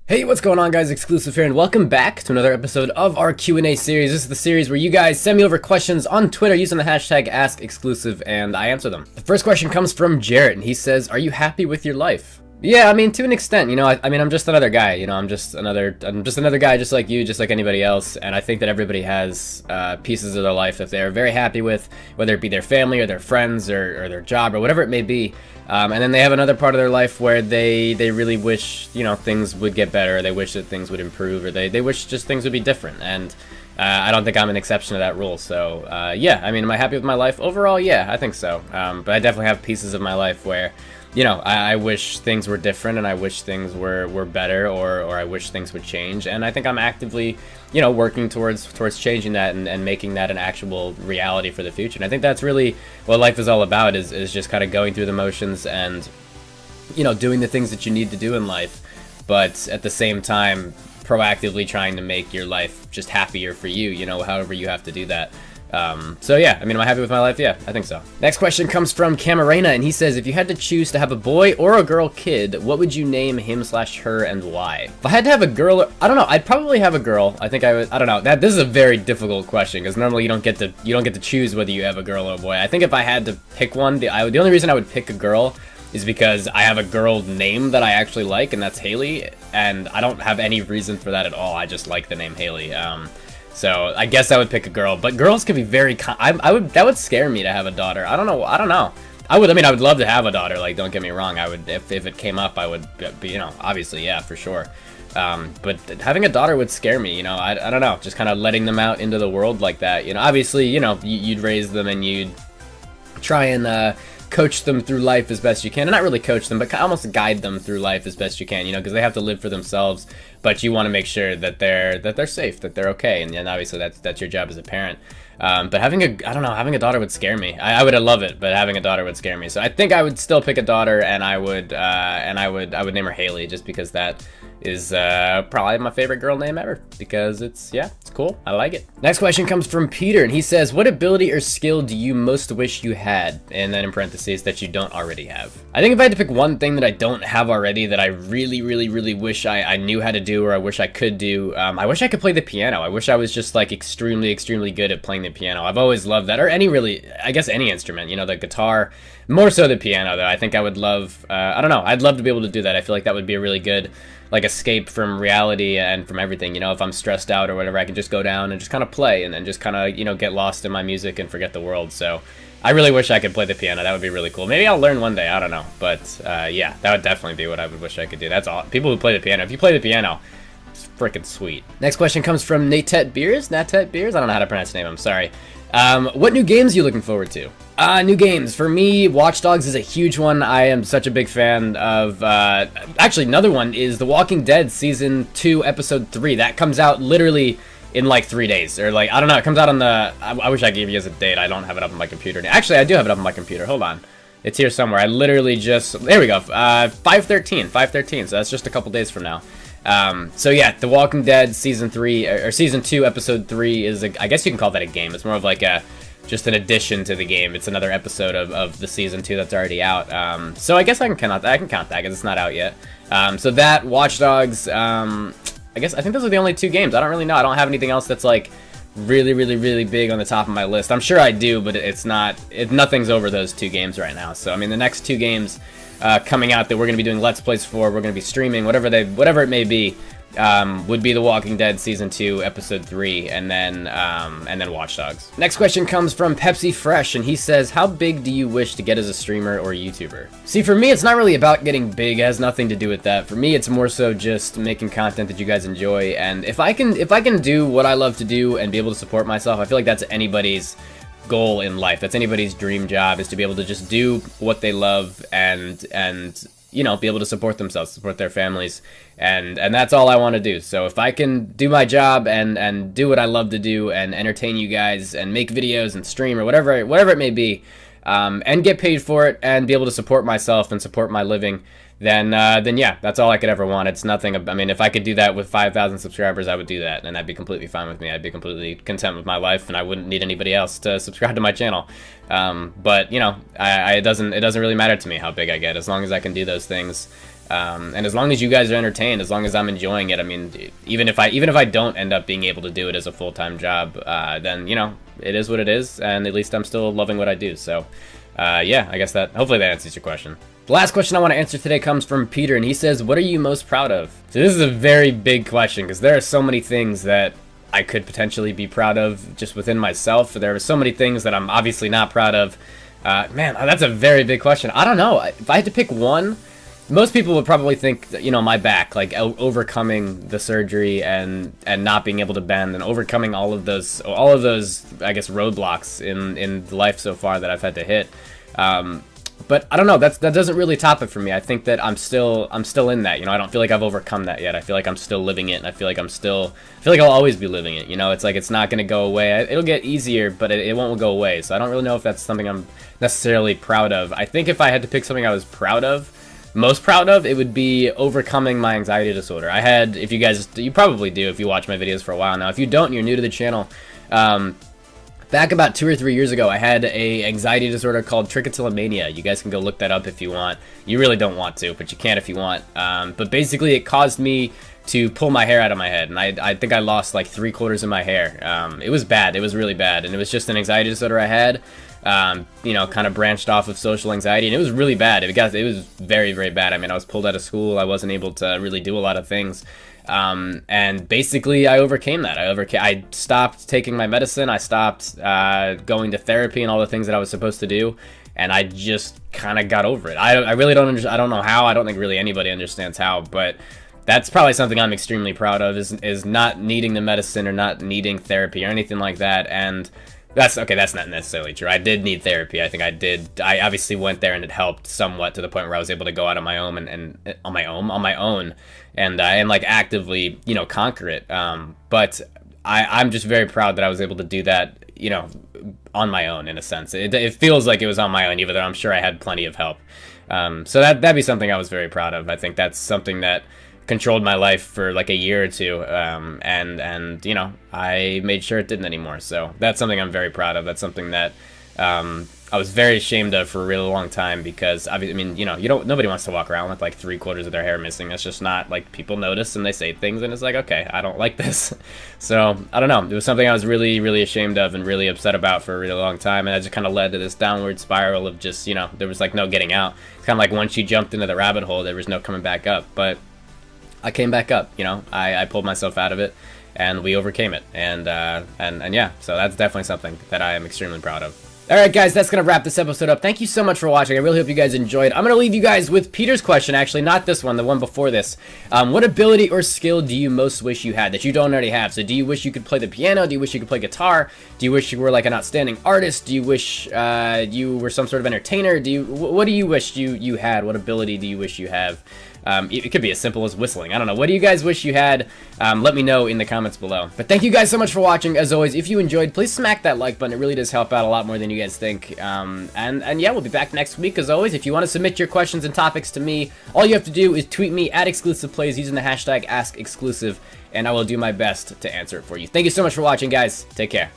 Hey, what's going on, guys? Xclusive here, and welcome back to another episode of our Q&A series. This is the series where you guys send me over questions on Twitter using the hashtag AskXclusive, and I answer them. The first question comes from Jarrett, and he says, "Are you happy with your life?" Yeah, I mean, to an extent, you know, I mean, I'm just another guy, you know, I'm just another guy just like you, just like anybody else, and I think that everybody has pieces of their life that they're very happy with, whether it be their family or their friends or their job or whatever it may be, and then they have another part of their life where they really wish, you know, things would get better, they wish that things would improve, or they wish just things would be different, and I don't think I'm an exception to that rule, so yeah, I mean, am I happy with my life? Overall, yeah, I think so, but I definitely have pieces of my life where, you know, I wish things were different, and I wish things were better, or I wish things would change, and I think I'm actively, you know, working towards changing that and making that an actual reality for the future. And I think that's really what life is all about, is just kind of going through the motions and, you know, doing the things that you need to do in life, but at the same time proactively trying to make your life just happier for you, you know, however you have to do that. So yeah, I mean, am I happy with my life? Yeah, I think so. Next question comes from Camarena, and he says, if you had to choose to have a boy or a girl kid, what would you name him/her and why? If I had to have a girl, I don't know, I'd probably have a girl. I think I would, I don't know, this is a very difficult question, because normally you don't get to choose whether you have a girl or a boy. I think if I had to pick one, the only reason I would pick a girl is because I have a girl name that I actually like, and that's Haley, and I don't have any reason for that at all. I just like the name Haley. So I guess I would pick a girl, but girls can be very that would scare me to have a daughter. I don't know. I would love to have a daughter, like, don't get me wrong. I would, if it came up, I would be, you know, obviously, yeah, for sure. But having a daughter would scare me, you know. I don't know, just kind of letting them out into the world like that, you know. Obviously, you know, you'd raise them and you'd try and coach them through life as best you can, and not really coach them, but almost guide them through life as best you can, you know, because they have to live for themselves, but you want to make sure that they're safe, that they're okay, and then obviously that's your job as a parent. But having a daughter would scare me. I would love it, but having a daughter would scare me. So I think I would still pick a daughter, and I would name her Haley, just because that is probably my favorite girl name ever, because it's cool. I like it. Next question comes from Peter, and he says, what ability or skill do you most wish you had? And then in parentheses, that you don't already have. I think if I had to pick one thing that I don't have already that I really wish I knew how to do, or I wish I could do, I wish I could play the piano. I wish I was just like extremely good at playing the piano. I've always loved that, or I guess any instrument, you know, the guitar, more so the piano though. I think I would love, I don't know, I'd love to be able to do that. I feel like that would be a really good, like, escape from reality and from everything, you know. If I'm stressed out or whatever, I can just go down and just kind of play, and then just kind of, you know, get lost in my music and forget the world. So I really wish I could play the piano. That would be really cool. Maybe I'll learn one day, I don't know, but yeah, that would definitely be what I would wish I could do. That's all. People who play the piano, if you play the piano, it's freaking sweet. Next question comes from Natet Beers. I don't know how to pronounce his name, I'm sorry. What new games are you looking forward to? New games. For me, Watch Dogs is a huge one. I am such a big fan of, actually, another one is The Walking Dead Season 2, Episode 3. That comes out literally in, like, 3 days. Or, like, I don't know, it comes out on the, I wish I gave you guys a date. I don't have it up on my computer. Actually, I do have it up on my computer. Hold on. It's here somewhere. I literally just, there we go. 5/13, so that's just a couple days from now. So yeah, The Walking Dead Season 3, or Season 2, Episode 3 is, I guess you can call that a game. It's more of like just an addition to the game. It's another episode of the Season 2 that's already out. So I guess I can count that because it's not out yet. So that, Watch Dogs, I think those are the only 2 games. I don't really know. I don't have anything else that's like really big on the top of my list. I'm sure I do, but nothing's over those 2 games right now. So I mean, the next 2 games coming out that we're going to be doing Let's Plays for, we're going to be streaming, whatever it may be, would be The Walking Dead Season 2, Episode 3, and then Watch Dogs. Next question comes from Pepsi Fresh, and he says, how big do you wish to get as a streamer or YouTuber? See, for me, it's not really about getting big. It has nothing to do with that. For me, it's more so just making content that you guys enjoy, and if I can do what I love to do and be able to support myself, I feel like that's anybody's goal in life. That's anybody's dream job, is to be able to just do what they love and you know, be able to support themselves, support their families, and that's all I want to do. So if I can do my job and do what I love to do and entertain you guys and make videos and stream or whatever it may be, and get paid for it and be able to support myself and support my living, then yeah, that's all I could ever want. It's nothing. I mean, if I could do that with 5,000 subscribers, I would do that, and that'd be completely fine with me. I'd be completely content with my life, and I wouldn't need anybody else to subscribe to my channel. But you know, it doesn't really matter to me how big I get, as long as I can do those things. And as long as you guys are entertained, as long as I'm enjoying it, I mean, even if I don't end up being able to do it as a full-time job, then, you know, it is what it is, and at least I'm still loving what I do. So, yeah, I guess hopefully that answers your question. The last question I want to answer today comes from Peter, and he says, what are you most proud of? So this is a very big question, because there are so many things that I could potentially be proud of just within myself. There are so many things that I'm obviously not proud of. Man, that's a very big question. I don't know. If I had to pick one, most people would probably think that, you know, my back, like overcoming the surgery and not being able to bend and overcoming all of those, I guess, roadblocks in life so far that I've had to hit. But I don't know, that doesn't really top it for me. I think that I'm still in that, you know. I don't feel like I've overcome that yet. I feel like I'm still living it, and I feel like I'll always be living it, you know. It's like it's not going to go away. It'll get easier, but it won't go away. So I don't really know if that's something I'm necessarily proud of. I think if I had to pick something I was most proud of, it would be overcoming my anxiety disorder. I had, if you probably do if you watch my videos for a while now. If you don't, you're new to the channel. Back about 2 or 3 years ago, I had a anxiety disorder called trichotillomania. You guys can go look that up if you want. You really don't want to, but you can if you want. But basically, it caused me to pull my hair out of my head, and I think I lost like 3/4 of my hair. It was bad. It was really bad, and it was just an anxiety disorder I had. You know, kind of branched off of social anxiety, and it was really bad. It was very, very bad. I mean, I was pulled out of school. I wasn't able to really do a lot of things. And basically I overcame that. I stopped taking my medicine. I stopped going to therapy and all the things that I was supposed to do, and I just kind of got over it. I really don't I don't know how. I don't think really anybody understands how, but that's probably something I'm extremely proud of, is not needing the medicine or not needing therapy or anything like that. And that's not necessarily true. I did need therapy. I think I did. I obviously went there, and it helped somewhat to the point where I was able to go out on my own and like actively, you know, conquer it. But I'm just very proud that I was able to do that, you know, on my own, in a sense. It feels like it was on my own, even though I'm sure I had plenty of help. So that'd be something I was very proud of. I think that's something that controlled my life for like a year or two, and you know, I made sure it didn't anymore. So that's something I'm very proud of. That's something that I was very ashamed of for a really long time, because I mean, you know, nobody wants to walk around with like 3/4 of their hair missing. That's just not, like, people notice and they say things, and it's like, okay, I don't like this. So I don't know, it was something I was really, really ashamed of and really upset about for a really long time, and that just kind of led to this downward spiral of just, you know, there was like no getting out. It's kind of like once you jumped into the rabbit hole, there was no coming back up. But I came back up, you know. I pulled myself out of it, and we overcame it, and yeah, so that's definitely something that I am extremely proud of. Alright guys, that's going to wrap this episode up. Thank you so much for watching. I really hope you guys enjoyed. I'm going to leave you guys with Peter's question, actually, not this one, the one before this. What ability or skill do you most wish you had that you don't already have? So do you wish you could play the piano? Do you wish you could play guitar? Do you wish you were like an outstanding artist? Do you wish you were some sort of entertainer? What do you wish you had? What ability do you wish you have? It could be as simple as whistling. I don't know. What do you guys wish you had? Let me know in the comments below. But thank you guys so much for watching. As always, if you enjoyed, please smack that like button. It really does help out a lot more than you guys think. And yeah, we'll be back next week as always. If you want to submit your questions and topics to me, all you have to do is tweet me at @XclusivePlays using the hashtag AskXclusive, and I will do my best to answer it for you. Thank you so much for watching, guys. Take care.